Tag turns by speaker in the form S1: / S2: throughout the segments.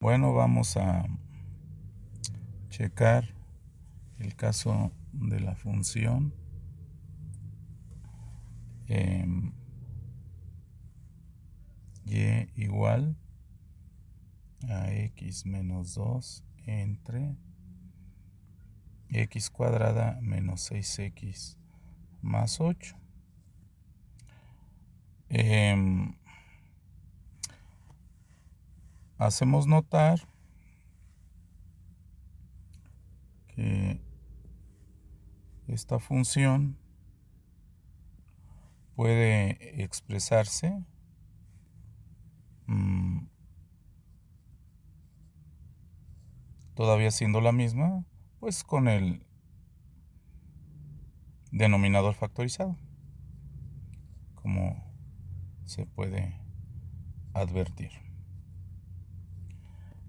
S1: Bueno, vamos a checar el caso de la función y igual a x menos 2 entre x cuadrada menos 6x más 8. Hacemos notar que esta función puede expresarse todavía siendo la misma, pues con el denominador factorizado, como se puede advertir.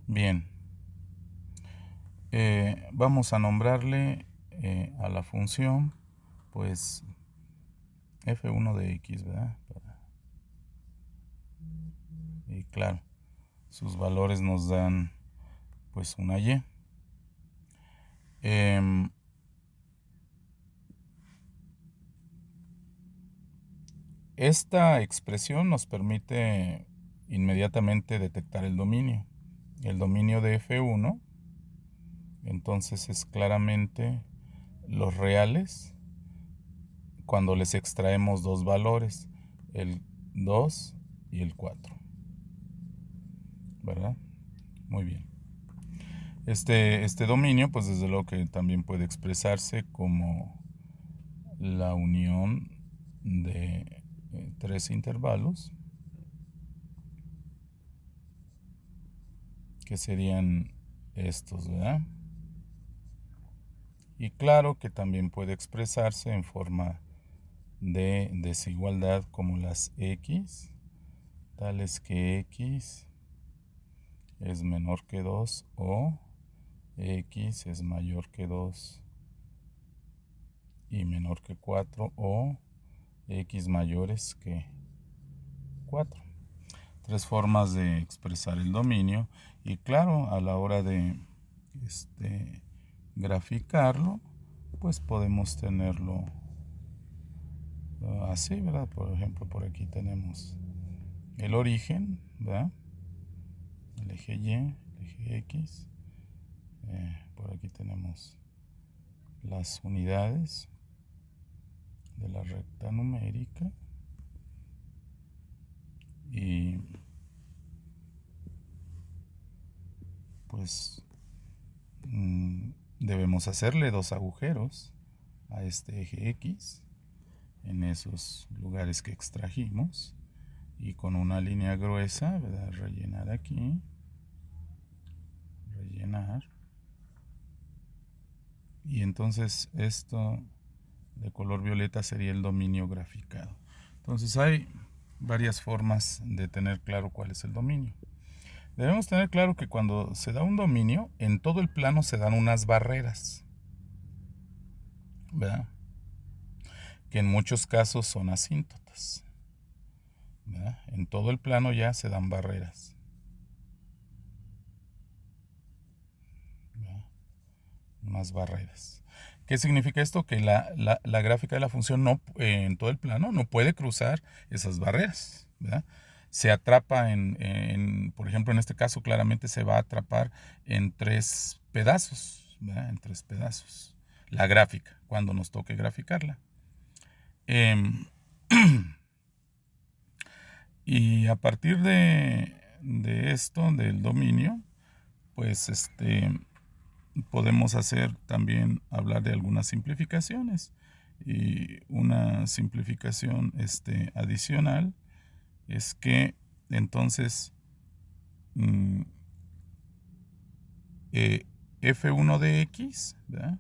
S1: Bien, vamos a nombrarle a la función pues f1 de x, ¿verdad? Y claro, sus valores nos dan pues una y. Esta expresión nos permite inmediatamente detectar el dominio. El dominio de f1 entonces es claramente los reales cuando les extraemos dos valores, el 2 y el 4. ¿Verdad? Muy bien. Este dominio, pues desde luego que también puede expresarse como la unión de tres intervalos, que serían estos, ¿verdad? Y claro que también puede expresarse en forma de desigualdad como las x, tales que x es menor que 2 o x es mayor que 2 y menor que 4 o x mayores que 4. Tres formas de expresar el dominio y claro, a la hora de graficarlo, pues podemos tenerlo así, ¿verdad? Por ejemplo, por aquí tenemos el origen, ¿verdad? El eje Y, el eje X. Por aquí tenemos las unidades de la recta numérica y pues debemos hacerle dos agujeros a este eje X en esos lugares que extrajimos y con una línea gruesa, ¿verdad? Rellenar aquí, rellenar, y entonces esto de color violeta sería el dominio graficado. Entonces hay varias formas de tener claro cuál es el dominio. Debemos tener claro que cuando se da un dominio, en todo el plano se dan unas barreras, ¿verdad? Que en muchos casos son asíntotas, ¿verdad? En todo el plano ya se dan barreras, ¿verdad? Unas barreras. ¿Qué significa esto? Que la gráfica de la función no, en todo el plano no puede cruzar esas barreras, ¿verdad? Se atrapa por ejemplo, en este caso claramente se va a atrapar en tres pedazos, ¿verdad? En tres pedazos. La gráfica, cuando nos toque graficarla. Y a partir de esto, del dominio, pues podemos hacer también hablar de algunas simplificaciones. Y una simplificación adicional es que entonces f1 de x, ¿verdad?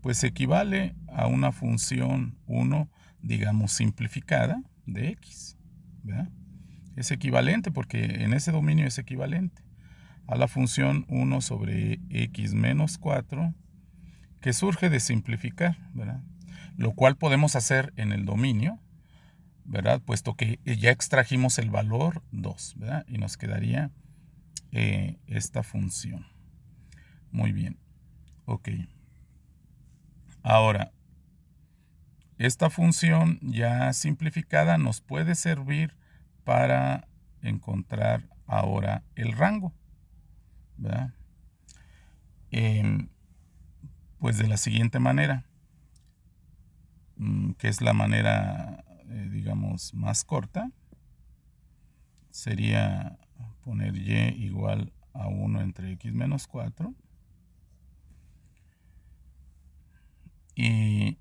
S1: Pues equivale a una función 1, digamos, simplificada de x, ¿verdad? Es equivalente porque en ese dominio es equivalente a la función 1 sobre x menos 4 que surge de simplificar, ¿verdad? Lo cual podemos hacer en el dominio, ¿verdad? Puesto que ya extrajimos el valor 2, ¿verdad? Y nos quedaría esta función. Muy bien. Ok. Ahora, esta función ya simplificada nos puede servir para encontrar ahora el rango, ¿verdad? Pues de la siguiente manera, que es la manera, digamos, más corta, sería poner y igual a 1 entre x menos 4. Y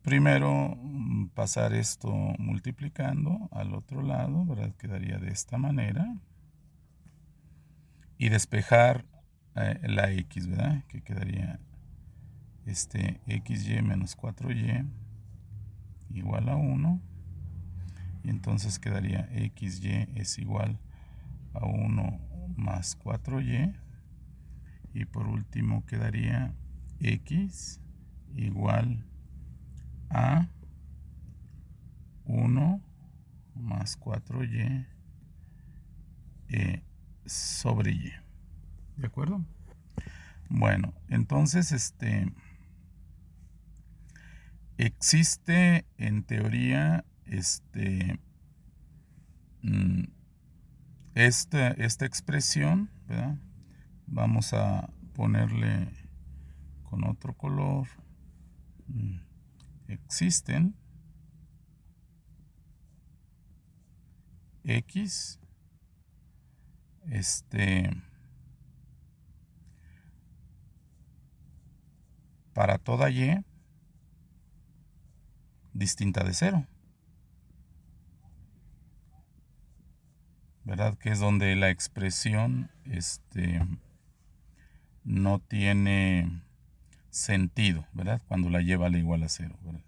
S1: primero pasar esto multiplicando al otro lado, ¿verdad? Quedaría de esta manera. Y despejar la x, ¿verdad? Que quedaría xy menos 4y igual a 1. Y entonces quedaría xy es igual a 1 más 4y. Y por último quedaría x igual a 1 más 4y sobre y. ¿De acuerdo? Bueno, entonces existe en teoría esta expresión, ¿verdad? Vamos a ponerle con otro color. Existen x para toda y distinta de 0, ¿verdad? Que es donde la expresión no tiene sentido, ¿verdad? Cuando la y vale igual a 0, ¿verdad?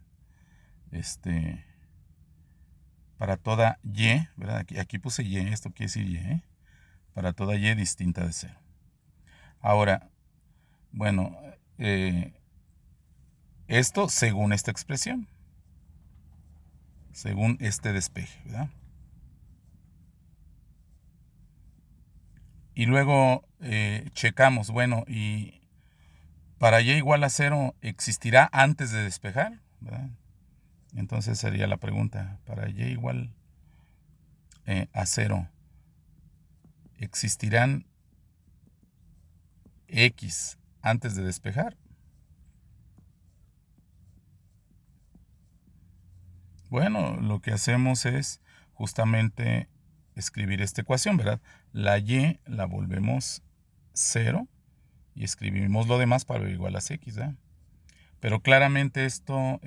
S1: Para toda y, ¿verdad? Aquí puse y, esto quiere decir y, ¿eh? Para toda y distinta de 0. Ahora, bueno, esto según esta expresión, según este despeje, ¿verdad? Y luego checamos, bueno, y para y igual a 0, ¿existirá antes de despejar? ¿Verdad? Entonces sería la pregunta, para y igual a 0, ¿existirán x antes de despejar? Bueno, lo que hacemos es justamente escribir esta ecuación, ¿verdad? La y la volvemos 0 y escribimos lo demás para igual a x, ¿verdad? Pero claramente esto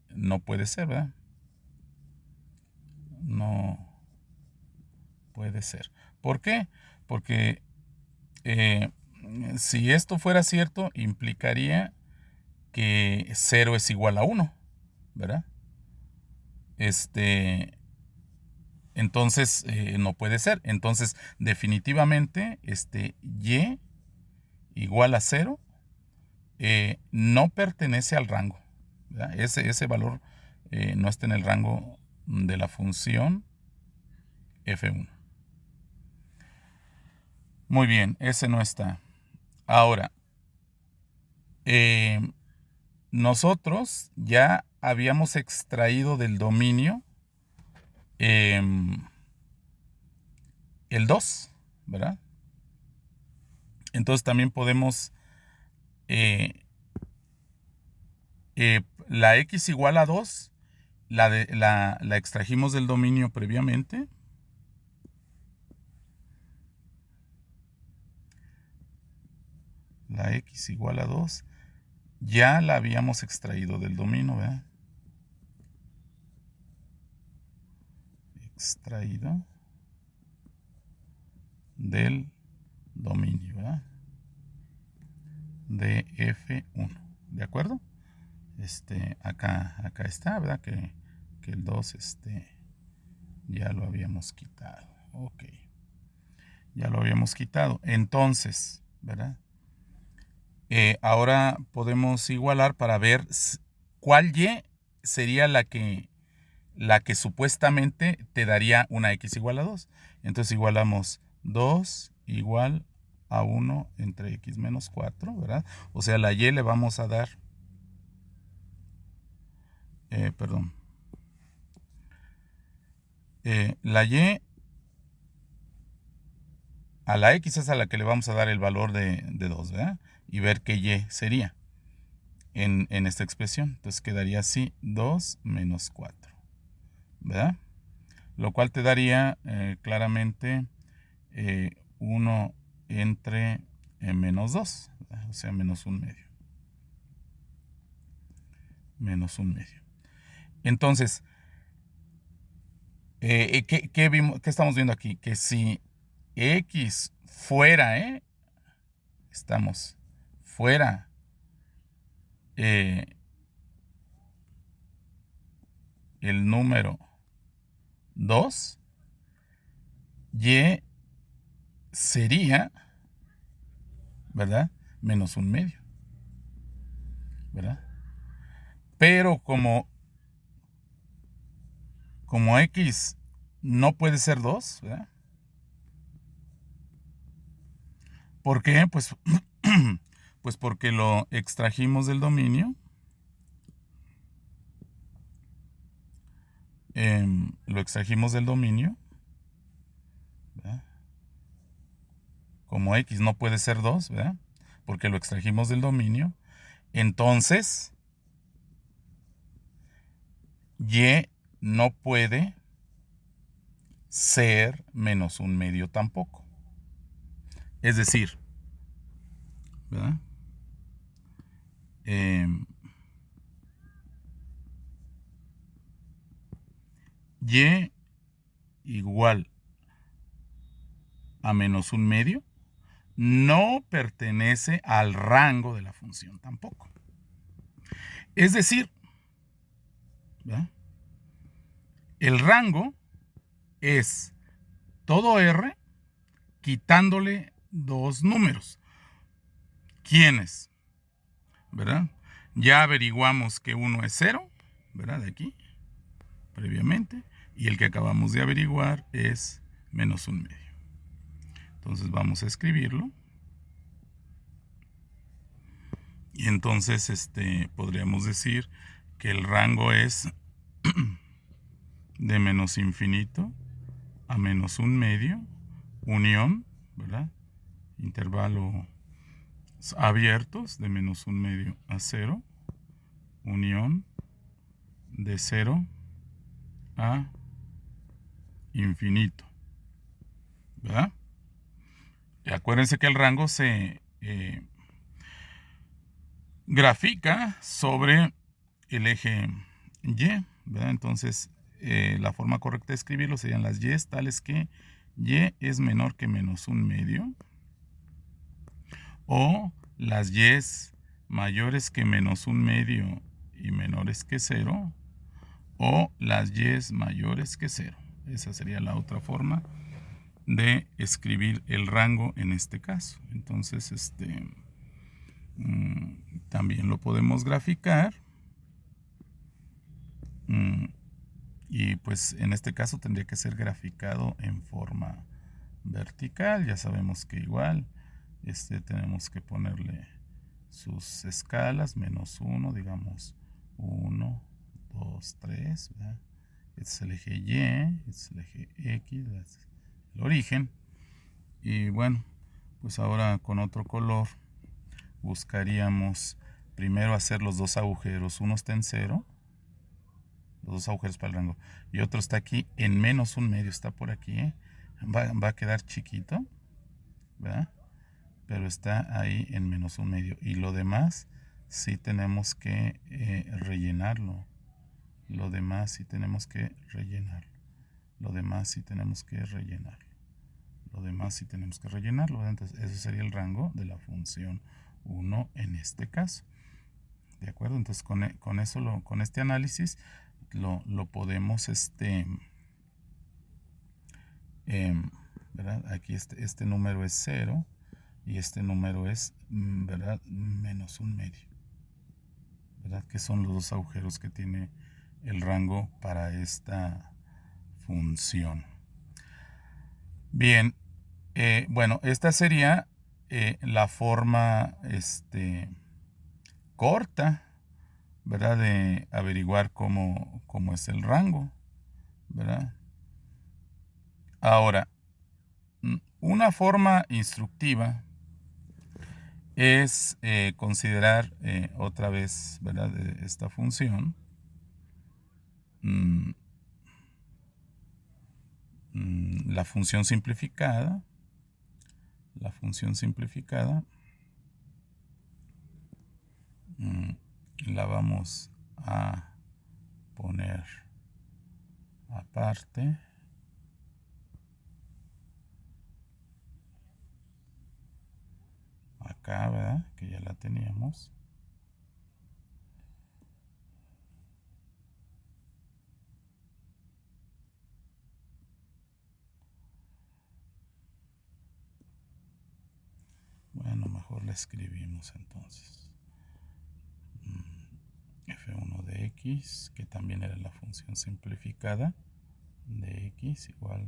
S1: no puede ser, ¿verdad? No puede ser. ¿Por qué? Porque si esto fuera cierto, implicaría que 0 es igual a 1, ¿verdad? Entonces no puede ser. Entonces definitivamente y igual a 0 no pertenece al rango, ¿verdad? Ese valor no está en el rango de la función f1. Muy bien, ese no está. Ahora, nosotros ya habíamos extraído del dominio el 2, ¿verdad? Entonces también podemos la x igual a 2 la extrajimos del dominio previamente. La x igual a 2 ya la habíamos extraído del dominio, ¿verdad? Extraído del dominio, ¿verdad? De F1, ¿de acuerdo? Acá está, ¿verdad? Que el 2 ya lo habíamos quitado. Ok. Ya lo habíamos quitado. Entonces, ¿verdad? Ahora podemos igualar para ver cuál y sería la que la que supuestamente te daría una x igual a 2. Entonces igualamos 2 igual a 1 entre x menos 4, ¿verdad? O sea, la y le vamos a dar, perdón, la y a la x es a la que le vamos a dar el valor de 2, ¿verdad? Y ver qué y sería en esta expresión. Entonces quedaría así, 2 menos 4, ¿verdad? Lo cual te daría claramente 1 entre menos 2, ¿verdad? O sea, menos un medio. Menos un medio. Entonces, ¿qué estamos viendo aquí? Que si x fuera, estamos fuera el número 2, y sería, ¿verdad? Menos un medio, ¿verdad? Pero como x no puede ser 2, ¿verdad? ¿Por qué? Pues, pues porque lo extrajimos del dominio. Lo extrajimos del dominio, ¿verdad? Como x no puede ser 2, ¿verdad? Porque lo extrajimos del dominio. Entonces, y no puede ser menos un medio tampoco. Es decir, ¿verdad? Y igual a menos un medio no pertenece al rango de la función tampoco. Es decir, ¿verdad? El rango es todo R quitándole dos números. ¿Quiénes? ¿Verdad? Ya averiguamos que uno es 0, ¿verdad? De aquí, previamente. Y el que acabamos de averiguar es menos un medio. Entonces vamos a escribirlo. Y entonces podríamos decir que el rango es de menos infinito a menos un medio, unión, ¿verdad? Intervalo abiertos de menos un medio a 0, unión de 0 a infinito, ¿verdad? Y acuérdense que el rango se grafica sobre el eje Y, ¿verdad? Entonces, la forma correcta de escribirlo serían las Y tales que Y es menor que menos un medio, o las Y mayores que menos un medio y menores que 0, o las Y mayores que 0. Esa sería la otra forma de escribir el rango en este caso. Entonces, también lo podemos graficar. Y pues en este caso tendría que ser graficado en forma vertical. Ya sabemos que igual tenemos que ponerle sus escalas, menos 1, digamos 1, 2, 3, ¿verdad? Este es el eje Y, este es el eje X, ¿verdad? Este es el origen. Y bueno, pues ahora con otro color buscaríamos primero hacer los dos agujeros. Uno está en 0, los dos agujeros para el rango, y otro está aquí en menos un medio, está por aquí, va a quedar chiquito, ¿verdad? Pero está ahí en menos un medio, y lo demás sí tenemos que rellenarlo. Lo demás sí tenemos que rellenarlo. Lo demás sí tenemos que rellenarlo. Lo demás sí tenemos que rellenarlo, ¿verdad? Entonces ese sería el rango de la función 1 en este caso. ¿De acuerdo? Entonces con eso, con este análisis lo podemos, ¿verdad? Aquí este número es 0 y este número es, ¿verdad? Menos un medio, ¿verdad? Que son los dos agujeros que tiene el rango para esta función. Bien, bueno, esta sería la forma corta, ¿verdad? De averiguar cómo es el rango, ¿verdad? Ahora, una forma instructiva es considerar otra vez, ¿verdad? Esta función. La función simplificada. La función simplificada la vamos a poner aparte. Acá, ¿verdad? Que ya la teníamos. Bueno, mejor la escribimos entonces. F1 de x, que también era la función simplificada de x igual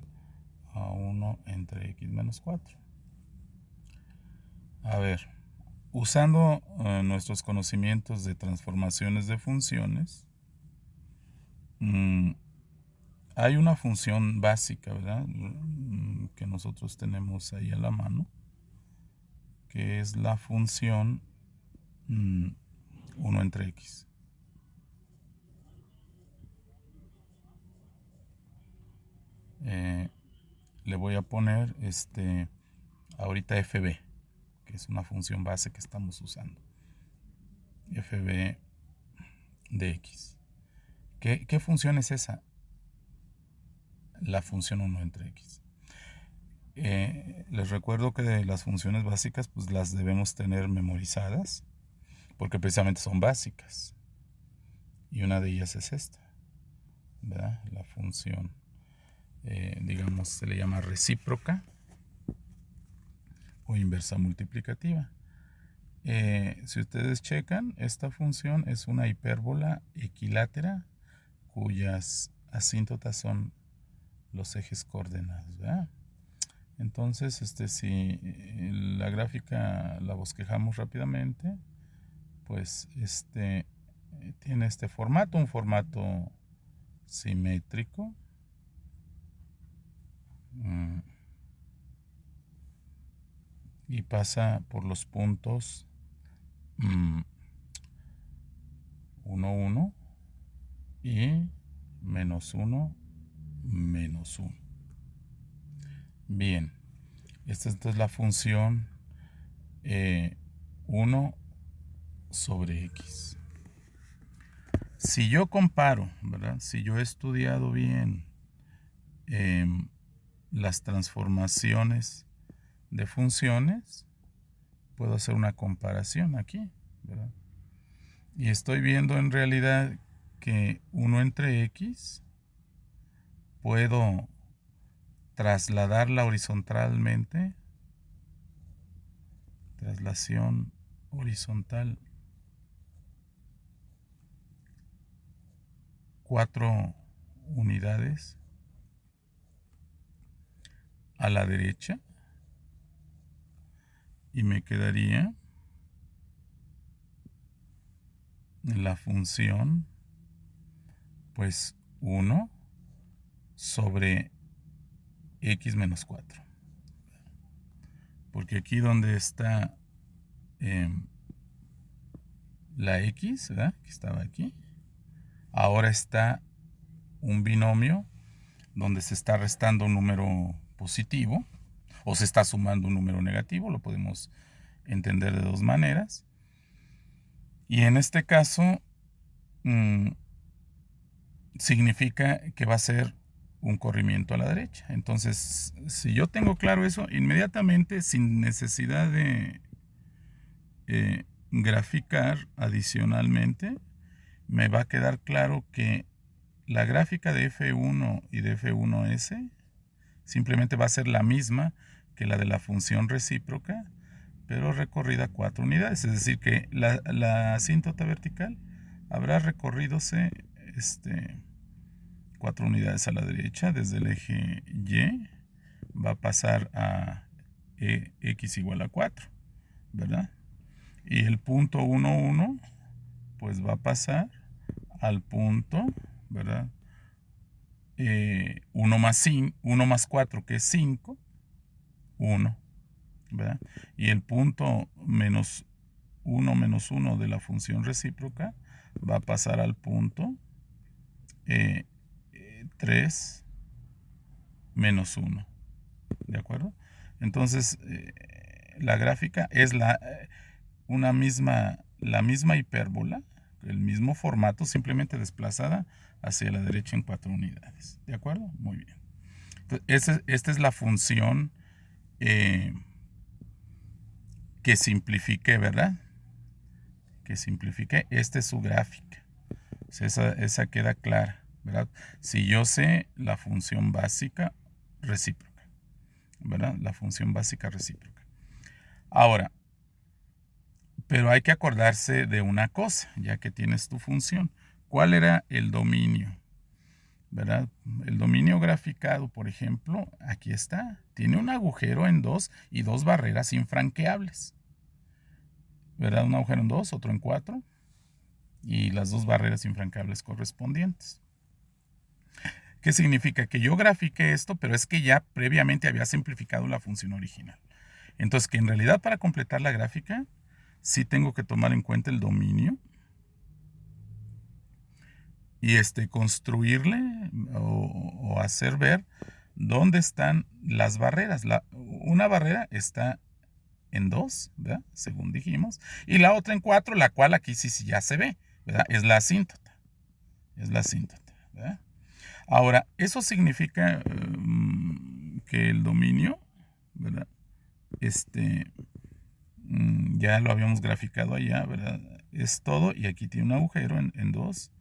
S1: a 1 entre x menos 4. A ver, usando nuestros conocimientos de transformaciones de funciones, hay una función básica, ¿verdad? Que nosotros tenemos ahí a la mano, que es la función 1 entre x. Le voy a poner ahorita fb, que es una función base que estamos usando. Fb de x. ¿Qué función es esa? La función 1 entre x. Les recuerdo que de las funciones básicas pues las debemos tener memorizadas porque precisamente son básicas, y una de ellas es esta, ¿verdad? La función digamos se le llama recíproca o inversa multiplicativa. Si ustedes checan, esta función es una hipérbola equilátera cuyas asíntotas son los ejes coordenados, ¿verdad? Entonces, si la gráfica la bosquejamos rápidamente, pues tiene este formato, un formato simétrico. Y pasa por los puntos 1, 1 y menos 1, menos 1. Bien, esta es la función 1 sobre x. Si yo comparo, ¿verdad? Si yo he estudiado bien las transformaciones de funciones, puedo hacer una comparación aquí, ¿verdad? Y estoy viendo en realidad que 1 entre x puedo trasladarla horizontalmente, traslación horizontal 4 unidades a la derecha, y me quedaría la función pues 1 sobre x menos 4, porque aquí donde está la x, ¿verdad? Que estaba aquí, ahora está un binomio donde se está restando un número positivo o se está sumando un número negativo, lo podemos entender de dos maneras. Y en este caso significa que va a ser un corrimiento a la derecha. Entonces, si yo tengo claro eso, inmediatamente, sin necesidad de graficar adicionalmente, me va a quedar claro que la gráfica de F1 y de F1S simplemente va a ser la misma que la de la función recíproca, pero recorrida 4 unidades. Es decir, que la asíntota vertical habrá recorridose 4 unidades a la derecha, desde el eje Y, va a pasar a x igual a 4, ¿verdad? Y el punto 1, 1, pues va a pasar al punto, ¿verdad? 1 más 4, que es 5, 1, ¿verdad? Y el punto menos 1 de la función recíproca va a pasar al punto 3 menos 1, ¿de acuerdo? Entonces, la gráfica es la misma hipérbola, el mismo formato, simplemente desplazada hacia la derecha en 4 unidades. ¿De acuerdo? Muy bien. Entonces, esta es la función que simplifique, ¿verdad? Que simplifique. Esta es su gráfica. O sea, esa queda clara, ¿verdad? Si yo sé la función básica recíproca, ¿verdad? La función básica recíproca. Ahora, pero hay que acordarse de una cosa, ya que tienes tu función. ¿Cuál era el dominio? ¿Verdad? El dominio graficado, por ejemplo, aquí está. Tiene un agujero en 2 y 2 barreras infranqueables. ¿Verdad? Un agujero en 2, otro en 4 y las 2 barreras infranqueables correspondientes. ¿Qué significa? Que yo grafiqué esto, pero es que ya previamente había simplificado la función original. Entonces, que en realidad para completar la gráfica, sí tengo que tomar en cuenta el dominio y construirle o hacer ver dónde están las barreras. Una barrera está en 2, ¿verdad? Según dijimos, y la otra en 4, la cual aquí sí ya se ve, ¿verdad? Es la asíntota. Es la asíntota, ¿verdad? Ahora, eso significa que el dominio, ¿verdad? Ya lo habíamos graficado allá, ¿verdad? Es todo, y aquí tiene un agujero en 2,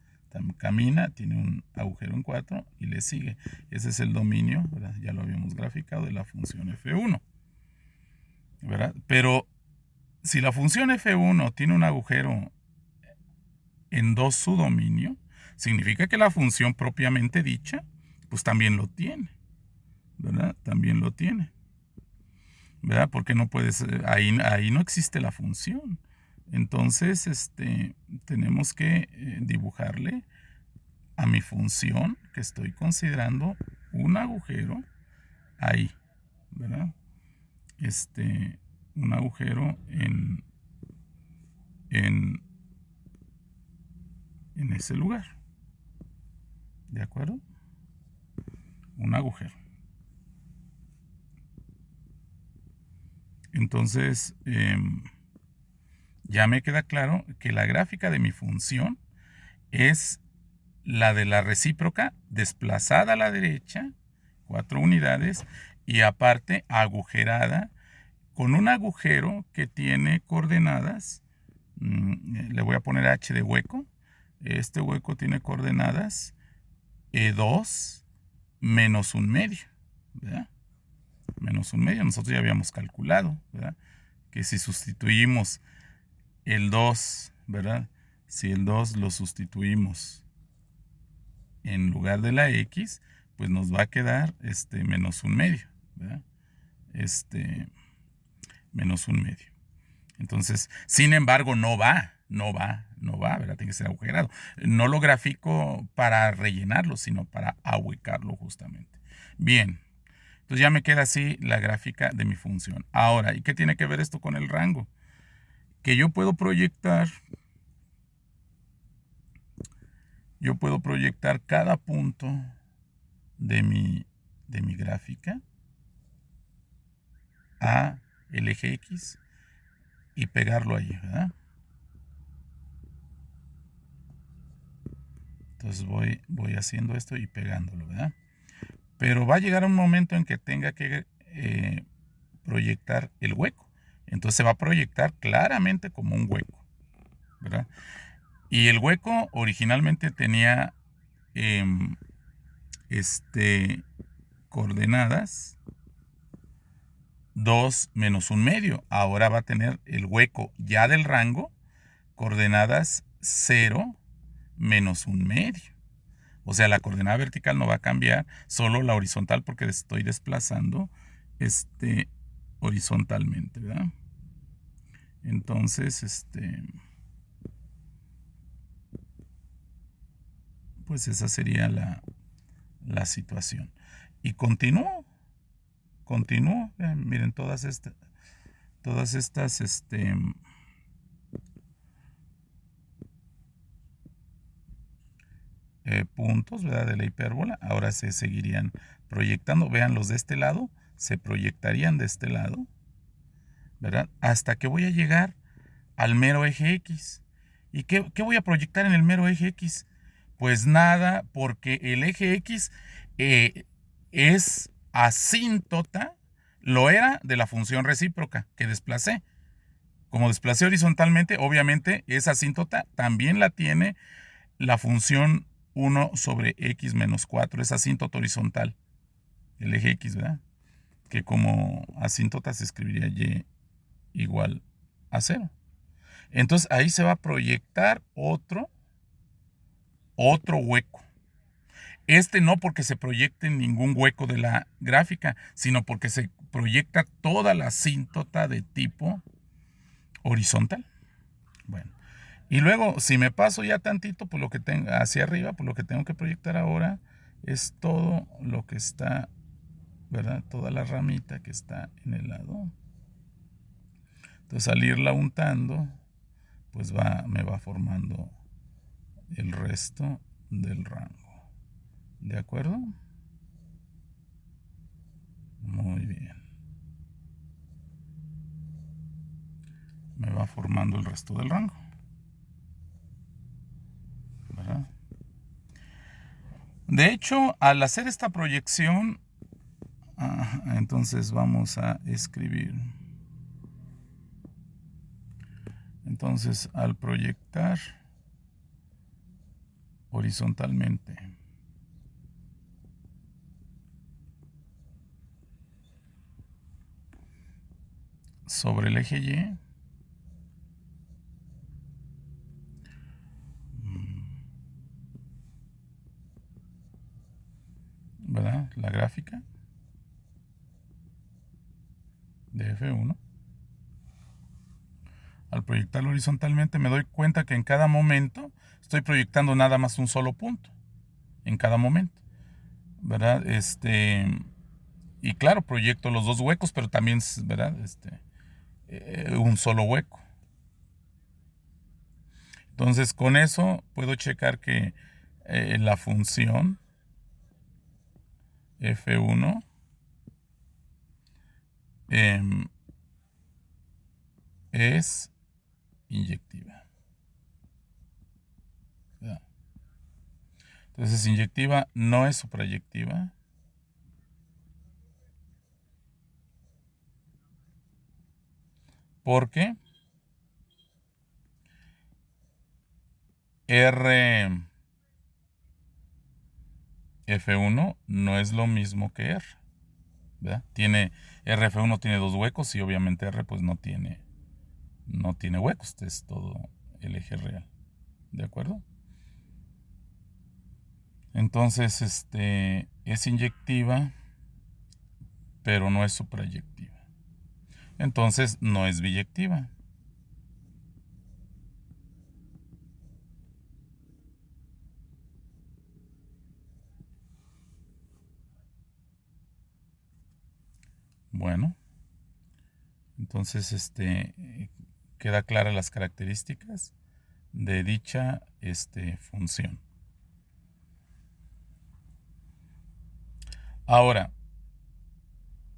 S1: camina, tiene un agujero en 4 y le sigue. Ese es el dominio, ¿verdad? Ya lo habíamos graficado de la función f1, ¿verdad? Pero si la función f1 tiene un agujero en 2 su dominio, significa que la función propiamente dicha, pues también lo tiene, ¿verdad? También lo tiene, ¿verdad? Porque no puedes, ahí no existe la función. Entonces, tenemos que dibujarle a mi función que estoy considerando un agujero ahí, ¿verdad? Un agujero en ese lugar, ¿de acuerdo? Un agujero. Entonces, ya me queda claro que la gráfica de mi función es la de la recíproca desplazada a la derecha, 4 unidades, y aparte agujerada con un agujero que tiene coordenadas, le voy a poner h de hueco, este hueco tiene coordenadas 2 menos 1/2, ¿verdad? Menos 1/2, nosotros ya habíamos calculado, ¿verdad? Que si sustituimos el 2, ¿verdad? Si el 2 lo sustituimos en lugar de la x, pues nos va a quedar menos 1/2, ¿verdad? Menos 1/2. Entonces, sin embargo, no va, ¿verdad? Tiene que ser agujerado. No lo grafico para rellenarlo, sino para ahuecarlo justamente. Bien, entonces ya me queda así la gráfica de mi función. Ahora, ¿y qué tiene que ver esto con el rango? Que yo puedo proyectar cada punto de mi gráfica a el eje X y pegarlo ahí, ¿verdad? Entonces voy haciendo esto y pegándolo, ¿verdad? Pero va a llegar un momento en que tenga que proyectar el hueco. Entonces se va a proyectar claramente como un hueco, ¿verdad? Y el hueco originalmente tenía coordenadas 2 menos 1/2. Ahora va a tener el hueco ya del rango coordenadas 0 menos 1/2. O sea, la coordenada vertical no va a cambiar, solo la horizontal porque estoy desplazando horizontalmente, ¿verdad? Entonces, pues esa sería la situación. Y continúo, miren todas estas, puntos, ¿verdad? De la hipérbola, ahora se seguirían proyectando. Vean, los de este lado se proyectarían de este lado, ¿verdad? Hasta que voy a llegar al mero eje X. ¿Y qué voy a proyectar en el mero eje X? Pues nada, porque el eje X es asíntota, lo era de la función recíproca que desplacé. Como desplacé horizontalmente, obviamente esa asíntota también la tiene la función 1 sobre x menos 4, es asíntota horizontal, el eje X, ¿verdad? Que como asíntota se escribiría y igual a 0. Entonces ahí se va a proyectar otro hueco. No porque se proyecte en ningún hueco de la gráfica, sino porque se proyecta toda la asíntota de tipo horizontal. Bueno, y luego si me paso ya tantito por lo que tengo hacia arriba, por lo que tengo que proyectar ahora es todo lo que está, ¿verdad? Toda la ramita que está en el lado. Entonces al irla untando, pues me va formando el resto del rango. ¿De acuerdo? Muy bien. Me va formando el resto del rango, ¿verdad? De hecho, al hacer esta proyección, entonces vamos a escribir. Entonces, al proyectar horizontalmente sobre el eje Y, ¿verdad? La gráfica de F1. Al proyectarlo horizontalmente me doy cuenta que en cada momento estoy proyectando nada más un solo punto. En cada momento, ¿verdad? Y claro, proyecto los dos huecos, pero también, ¿verdad? Un solo hueco. Entonces, con eso puedo checar que la función F1 es inyectiva. ¿Verdad? Entonces, inyectiva no es suprayectiva. Porque F1 no es lo mismo que R, ¿verdad? RF1 tiene dos huecos y obviamente R pues no tiene huecos, es todo el eje real, ¿de acuerdo? Entonces, es inyectiva, pero no es suprayectiva. Entonces, no es biyectiva. Bueno, entonces, queda clara las características de dicha función. Ahora,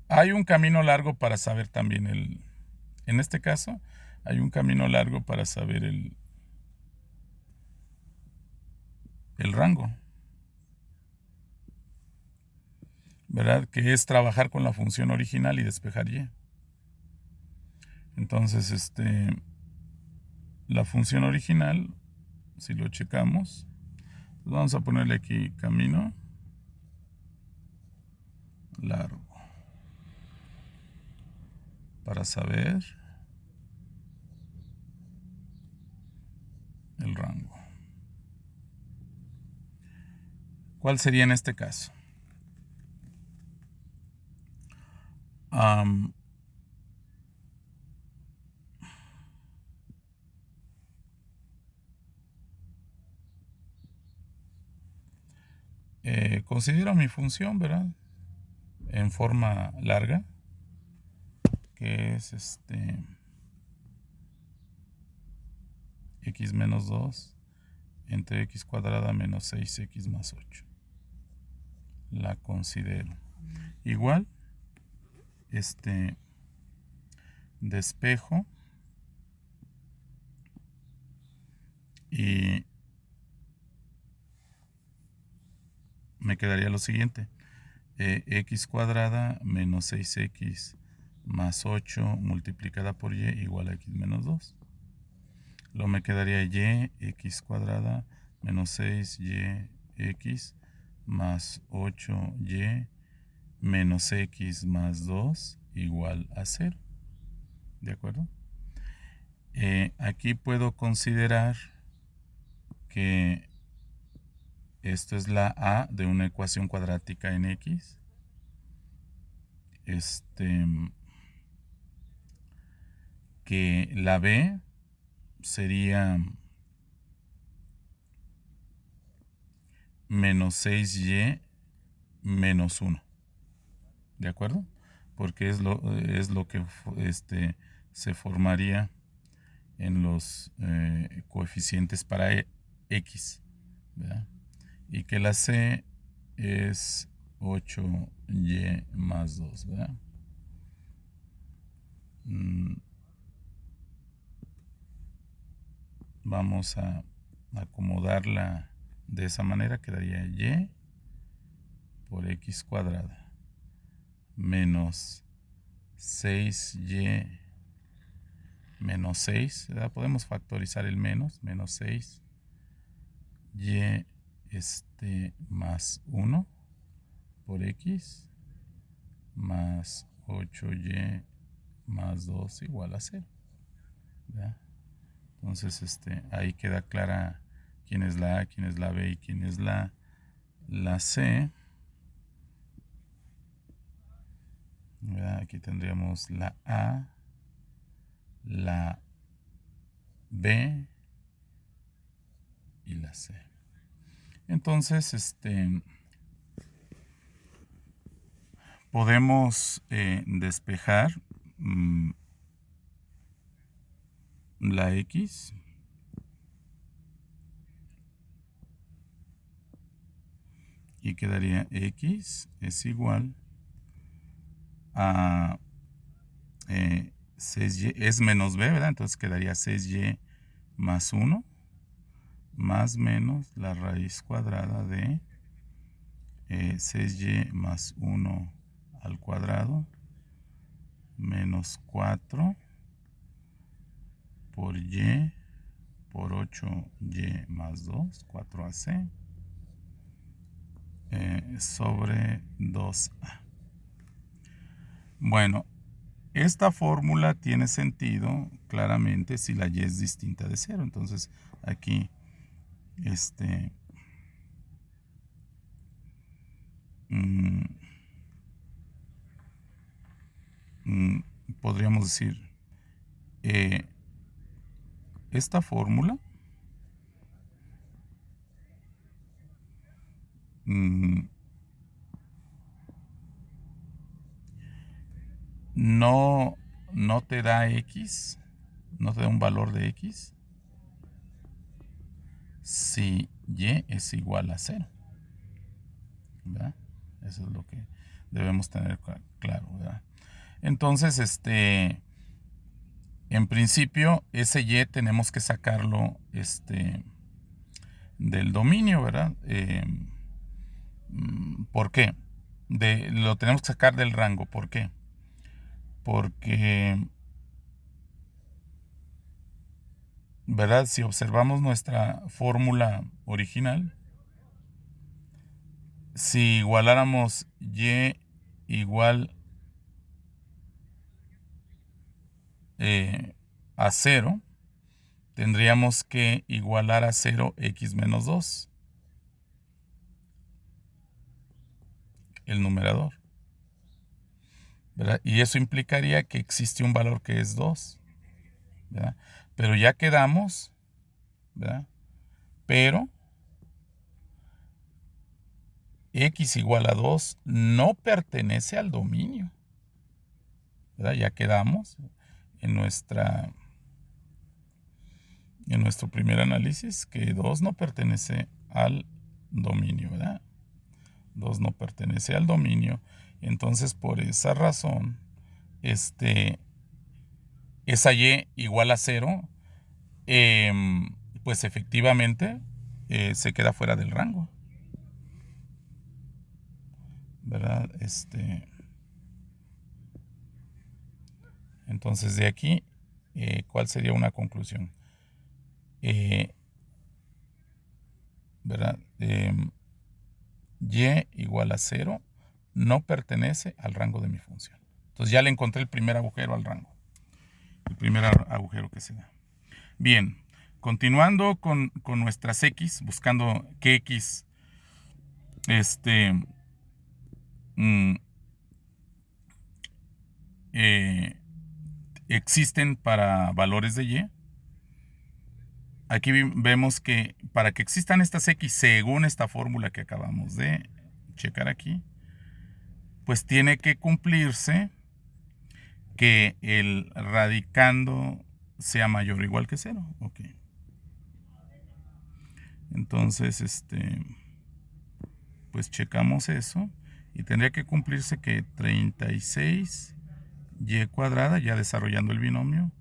S1: hay un camino largo para saber también en este caso, hay un camino largo para saber el rango, ¿verdad? Que es trabajar con la función original y despejar y. Entonces, la función original, si lo checamos, vamos a ponerle aquí camino largo para saber el rango. ¿Cuál sería en este caso? Considero mi función, ¿verdad? En forma larga, que es x menos 2 entre x cuadrada menos 6x más 8. La considero. Igual, despejo y me quedaría lo siguiente. X cuadrada menos 6x más 8 multiplicada por y igual a x menos 2. Luego me quedaría y x cuadrada menos 6yx más 8y menos x más 2 igual a 0. ¿De acuerdo? Aquí puedo considerar que esto es la a de una ecuación cuadrática en x. Que la b sería menos 6y menos 1. ¿De acuerdo? Porque es lo que se formaría en los coeficientes para x, ¿verdad? Y que la c es 8y más 2, ¿verdad? Vamos a acomodarla de esa manera. Quedaría y por x cuadrada menos 6y menos 6, ¿verdad? Podemos factorizar el menos 6 y más 1 por x más 8y más 2 igual a 0, ¿verdad? Entonces ahí queda clara quién es la a, quién es la b y quién es la c, ¿verdad? Aquí tendríamos la a, la b y la c. Entonces podemos despejar la x y quedaría x es igual a 6y, es menos b, ¿verdad? Entonces quedaría 6y más 1 más menos la raíz cuadrada de 6y más 1 al cuadrado menos 4 por y por 8y más 2, 4ac, sobre 2a. Bueno, esta fórmula tiene sentido claramente si la y es distinta de 0. Entonces aquí podríamos decir esta fórmula no te da x, no te da un valor de x si y es igual a 0, ¿verdad? Eso es lo que debemos tener claro, ¿verdad? Entonces, en principio, ese y tenemos que sacarlo del dominio, ¿verdad? ¿Por qué? Lo tenemos que sacar del rango. ¿Por qué? Porque, ¿verdad? Si observamos nuestra fórmula original, si igualáramos y igual a 0, tendríamos que igualar a 0 x menos 2. el numerador, ¿verdad? Y eso implicaría que existe un valor que es 2, ¿verdad? Pero ya quedamos, ¿verdad? Pero x igual a 2 no pertenece al dominio, ¿verdad? Ya quedamos en nuestro primer análisis que 2 no pertenece al dominio, ¿verdad? 2 no pertenece al dominio. Entonces, por esa razón, esa y igual a 0, pues efectivamente se queda fuera del rango, ¿verdad? Entonces, de aquí, ¿cuál sería una conclusión? ¿Verdad? Y igual a 0 no pertenece al rango de mi función. Entonces ya le encontré el primer agujero al rango. El primer agujero que se da. Bien, continuando con nuestras x, buscando qué x existen para valores de y. Aquí vemos que para que existan estas x según esta fórmula que acabamos de checar aquí, pues tiene que cumplirse que el radicando sea mayor o igual que 0. Ok. Entonces, pues checamos eso y tendría que cumplirse que 36y cuadrada, ya desarrollando el binomio,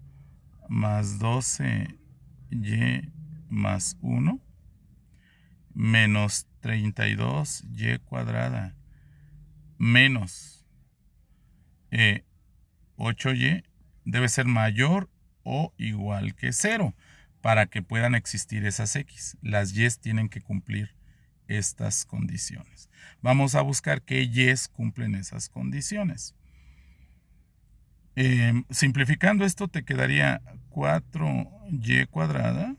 S1: más 12y más 1, menos 32y cuadrada, menos 8y, debe ser mayor o igual que 0 para que puedan existir esas x. Las y tienen que cumplir estas condiciones. Vamos a buscar qué y cumplen esas condiciones. Simplificando esto te quedaría 4y cuadrada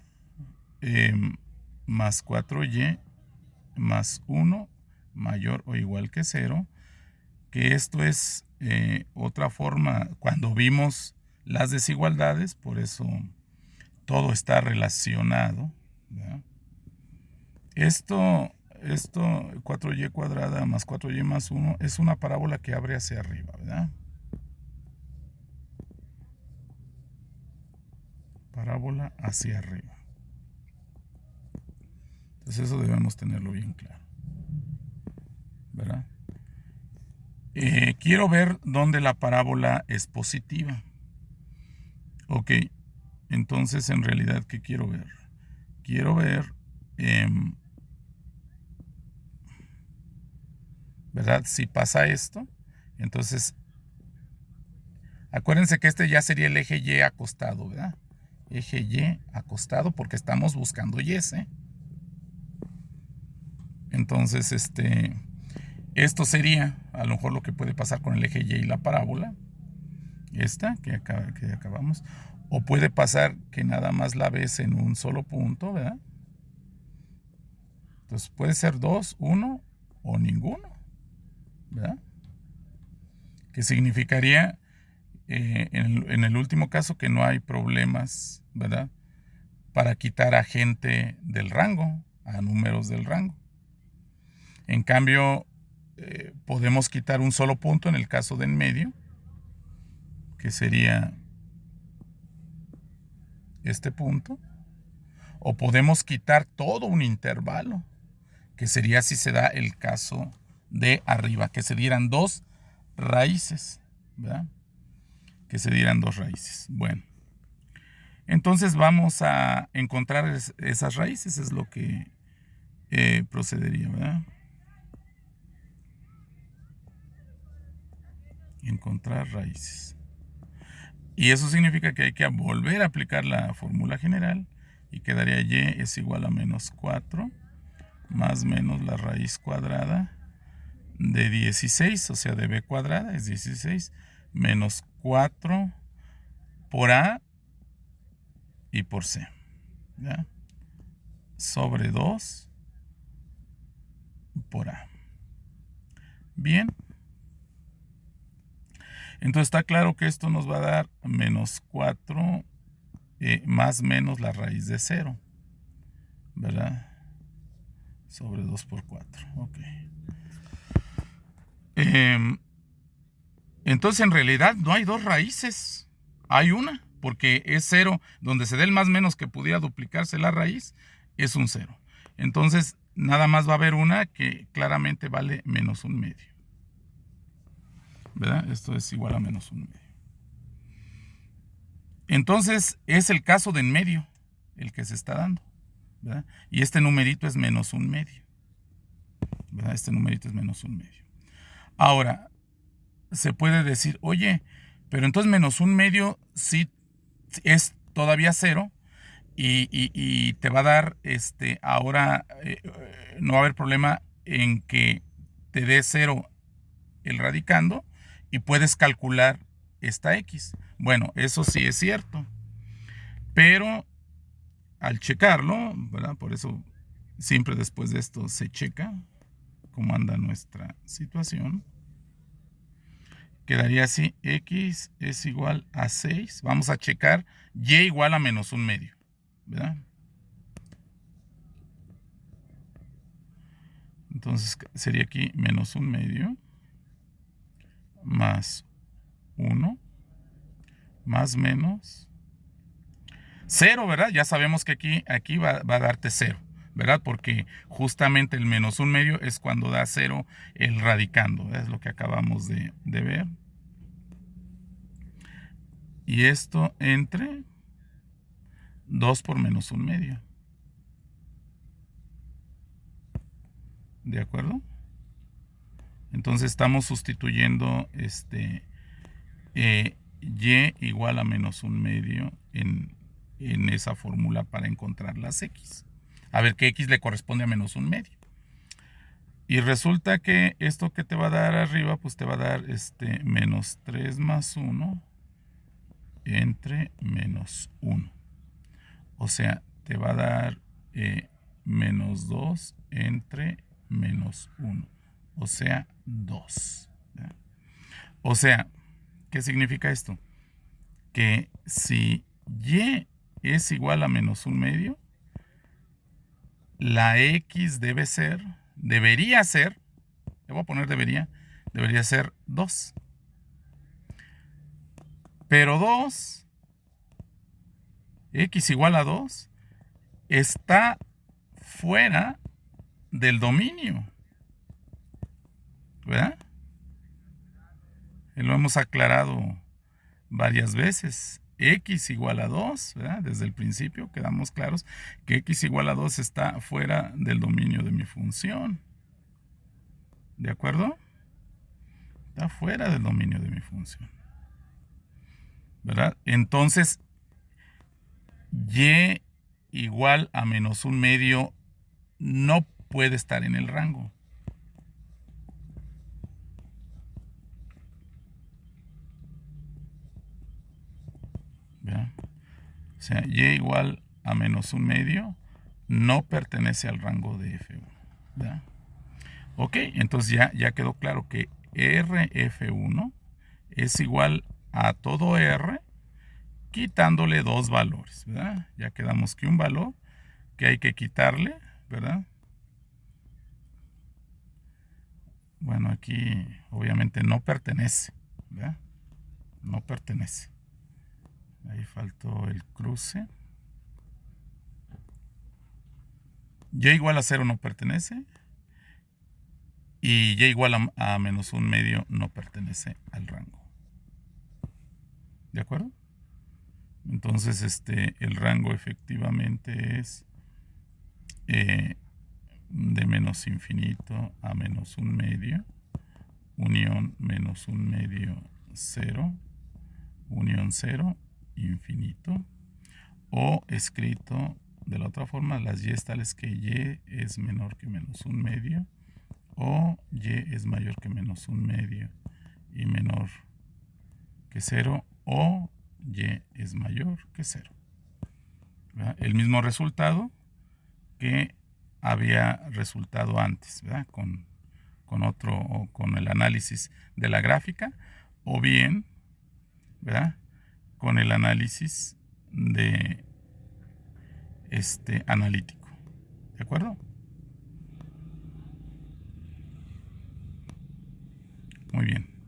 S1: más 4y más 1 mayor o igual que 0, que esto es otra forma cuando vimos las desigualdades, por eso todo está relacionado, ¿verdad? Esto 4y cuadrada más 4y más 1 es una parábola que abre hacia arriba, ¿verdad? Parábola hacia arriba. Entonces eso debemos tenerlo bien claro, ¿verdad? Quiero ver dónde la parábola es positiva. Ok, entonces en realidad, ¿qué quiero ver? Quiero ver, ¿verdad? Si pasa esto, entonces, acuérdense que este ya sería el eje Y acostado, ¿verdad? Eje Y acostado porque estamos buscando Y, ¿eh? Entonces, esto sería a lo mejor lo que puede pasar con el eje Y y la parábola, esta que acabamos, o puede pasar que nada más la ves en un solo punto, ¿verdad? Entonces puede ser 2, 1 o ninguno, ¿verdad? Que significaría en el último caso que no hay problemas, ¿verdad? Para quitar a gente del rango, a números del rango. En cambio, podemos quitar un solo punto en el caso de en medio, que sería este punto, o podemos quitar todo un intervalo, que sería si se da el caso de arriba, que se dieran dos raíces, ¿verdad? Que se dieran dos raíces. Bueno, entonces vamos a encontrar esas raíces, es lo que procedería, ¿verdad? Encontrar raíces. Y eso significa que hay que volver a aplicar la fórmula general y quedaría y es igual a menos 4 más menos la raíz cuadrada de 16, o sea, de b cuadrada es 16, menos 4 por a y por c, ¿ya? Sobre 2 por a. Bien. Entonces está claro que esto nos va a dar menos 4 más menos la raíz de 0, ¿verdad? Sobre 2 por 4. Ok. Entonces en realidad no hay dos raíces. Hay una, porque es 0. Donde se dé el más menos que pudiera duplicarse la raíz, es un 0. Entonces nada más va a haber una que claramente vale menos un medio, ¿verdad? Esto es igual a menos un medio. Entonces es el caso de en medio el que se está dando, ¿verdad? Y este numerito es menos un medio, ¿verdad? Este numerito es menos un medio. Ahora, se puede decir, oye, pero entonces menos un medio sí es todavía 0 y te va a dar, ahora no va a haber problema en que te dé 0 el radicando y puedes calcular esta x. Bueno, eso sí es cierto, pero al checarlo, ¿verdad? Por eso siempre después de esto se checa cómo anda nuestra situación. Quedaría así, x es igual a 6. Vamos a checar y igual a menos un medio, ¿verdad? Entonces sería aquí menos un medio más 1 más menos 0, ¿verdad? Ya sabemos que aquí va a darte 0, ¿verdad? Porque justamente el menos un medio es cuando da 0 el radicando, ¿verdad? Es lo que acabamos de ver. Y esto entre 2 por menos un medio. ¿De acuerdo? Entonces estamos sustituyendo y igual a menos un medio en esa fórmula para encontrar las x. A ver qué x le corresponde a menos un medio. Y resulta que esto que te va a dar arriba, pues te va a dar menos 3 más 1 entre menos 1. O sea, te va a dar menos 2 entre menos 1. O sea, 2. ¿Verdad? O sea, ¿qué significa esto? Que si y es igual a menos un medio, la x debería ser, le voy a poner debería ser 2. Pero 2, x igual a 2, está fuera del dominio, ¿verdad? Lo hemos aclarado varias veces. X igual a 2, ¿verdad? Desde el principio quedamos claros que x igual a 2 está fuera del dominio de mi función. ¿De acuerdo? Está fuera del dominio de mi función, ¿verdad? Entonces, y igual a menos un medio no puede estar en el rango. ¿Verdad? O sea, y igual a menos un medio no pertenece al rango de F1. ¿Verdad? Ok, entonces ya quedó claro que RF1 es igual a todo R quitándole dos valores, ¿verdad? Ya quedamos que un valor que hay que quitarle, ¿verdad? Bueno, aquí obviamente no pertenece, ¿verdad? No pertenece. Ahí faltó el cruce. Y igual a 0 no pertenece. Y y igual a menos un medio no pertenece al rango. ¿De acuerdo? Entonces, el rango efectivamente es de menos infinito a menos un medio, unión menos un medio 0, unión 0, infinito, o escrito de la otra forma, las y tales que y es menor que menos un medio, o y es mayor que menos un medio y menor que 0, o y es mayor que 0. ¿Verdad? El mismo resultado que había resultado antes, ¿verdad? Con con otro, o con el análisis de la gráfica, o bien, ¿verdad?, con el análisis de analítico. ¿De acuerdo? Muy bien.